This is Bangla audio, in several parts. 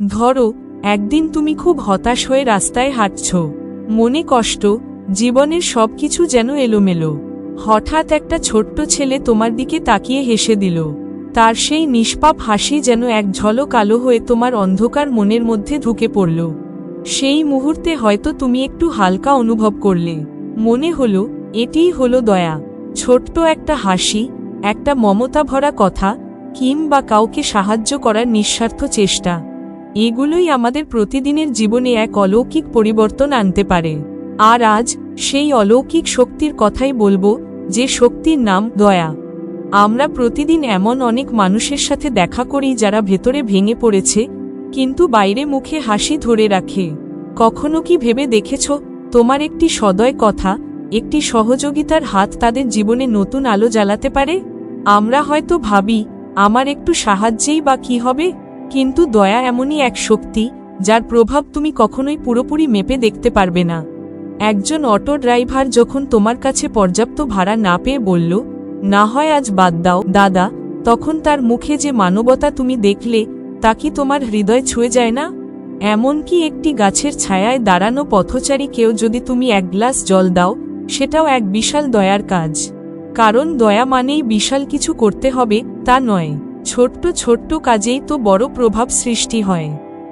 ধরো, একদিন তুমি খুব হতাশ হয়ে রাস্তায় হাঁটছ, মনে কষ্ট, জীবনের সবকিছু যেন এলোমেলো। হঠাৎ একটা ছোট্ট ছেলে তোমার দিকে তাকিয়ে হেসে দিল। তার সেই নিষ্পাপ হাসি যেন এক ঝলক আলো হয়ে তোমার অন্ধকার মনের মধ্যে ঢুকে পড়ল। সেই মুহূর্তে হয়তো তুমি একটু হালকা অনুভব করলে, মনে হলো এটিই হলো দয়া। ছোট্ট একটা হাসি, একটা মমতা ভরা কথা, কিংবা কাউকে সাহায্য করার নিঃস্বার্থ চেষ্টা, এগুলোই আমাদের প্রতিদিনের জীবনে এক অলৌকিক পরিবর্তন আনতে পারে। আর আজ সেই অলৌকিক শক্তির কথাই বলবো, যে শক্তির নাম দয়া। আমরা প্রতিদিন এমন অনেক মানুষের সাথে দেখা করি যারা ভেতরে ভেঙে পড়েছে, কিন্তু বাইরে মুখে হাসি ধরে রাখে। কখনো কি ভেবে দেখেছ, তোমার একটি সদয় কথা, একটি সহযোগিতার হাত তাদের জীবনে নতুন আলো জ্বালাতে পারে? আমরা হয়তো ভাবি, আমার একটু সাহায্যেই বা কি হবে, কিন্তু দয়া এমনই এক শক্তি, যার প্রভাব তুমি কখনোই পুরোপুরি মেপে দেখতে পারবে না। একজন অটো ড্রাইভার যখন তোমার কাছে পর্যাপ্ত ভাড়া না পেয়ে বলল, না হয় আজ বাদ দাও দাদা, তখন তার মুখে যে মানবতা তুমি দেখলে, তা কি তোমার হৃদয় ছুঁয়ে যায় না? এমনকি একটি গাছের ছায়ায় দাঁড়ানো পথচারী কেউ যদি তুমি এক গ্লাস জল দাও, সেটাও এক বিশাল দয়ার কাজ। কারণ দয়া মানেই বিশাল কিছু করতে হবে তা নয়, ছোট্ট ছোট্ট কাজেই তো বড় প্রভাব সৃষ্টি হয়।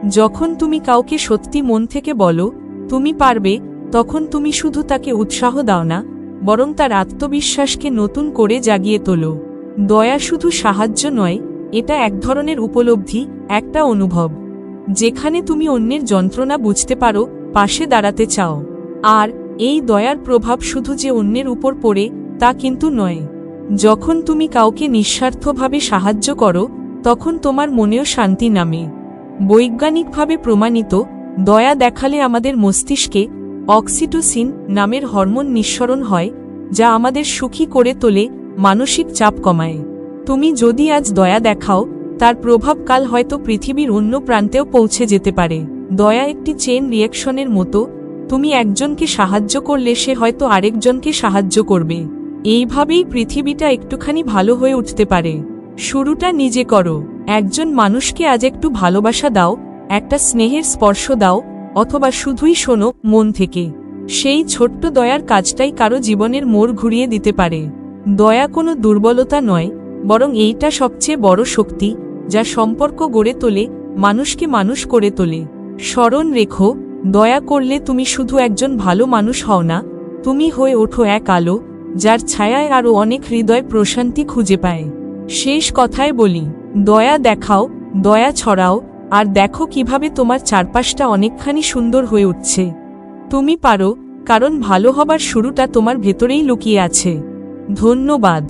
যখন তুমি কাউকে সত্যি মন থেকে বলো, তুমি পারবে, তখন তুমি শুধু তাকে উৎসাহ দাও না, বরং তার আত্মবিশ্বাসকে নতুন করে জাগিয়ে তোলো। দয়া শুধু সাহায্য নয়, এটা এক ধরনের উপলব্ধি, একটা অনুভব, যেখানে তুমি অন্যের যন্ত্রণা বুঝতে পারো, পাশে দাঁড়াতে চাও। আর এই দয়ার প্রভাব শুধু যে অন্যের উপর পড়ে তা কিন্তু নয়। যখন তুমি কাউকে নিঃস্বার্থভাবে সাহায্য করো, তখন তোমার মনেও শান্তি নামে। বৈজ্ঞানিকভাবে প্রমাণিত, দয়া দেখালে আমাদের মস্তিষ্কে অক্সিটোসিন নামের হরমোন নিঃসরণ হয়, যা আমাদের সুখী করে তোলে, মানসিক চাপ কমায়। তুমি যদি আজ দয়া দেখাও, তার প্রভাব কাল হয়তো পৃথিবীর অন্য প্রান্তেও পৌঁছে যেতে পারে। দয়া একটি চেইন রিঅ্যাকশনের মতো, তুমি একজনকে সাহায্য করলে সে হয়তো আরেকজনকে সাহায্য করবে। এইভাবেই পৃথিবীটা একটুখানি ভালো হয়ে উঠতে পারে। শুরুটা নিজে করো। একজন মানুষকে আজ একটু ভালোবাসা দাও, একটা স্নেহের স্পর্শ দাও, অথবা শুধুই শোনো মন থেকে। সেই ছোট্ট দয়ার কাজটাই কারো জীবনের মোড় ঘুরিয়ে দিতে পারে। দয়া কোনো দুর্বলতা নয়, বরং এইটা সবচেয়ে বড় শক্তি, যা সম্পর্ক গড়ে তোলে, মানুষকে মানুষ করে তোলে। স্মরণ রেখো, দয়া করলে তুমি শুধু একজন ভালো মানুষ হও না, তুমি হয়ে ওঠো এক আলো, যার ছায়ায় আরও অনেক হৃদয় প্রশান্তি খুঁজে পায়। শেষ কথায় বলি, দয়া দেখাও, দয়া ছড়াও, আর দেখো কিভাবে তোমার চারপাশটা অনেকখানি সুন্দর হয়ে উঠছে। তুমি পারো, কারণ ভালো হবার শুরুটা তোমার ভেতরেই লুকিয়ে আছে। ধন্যবাদ।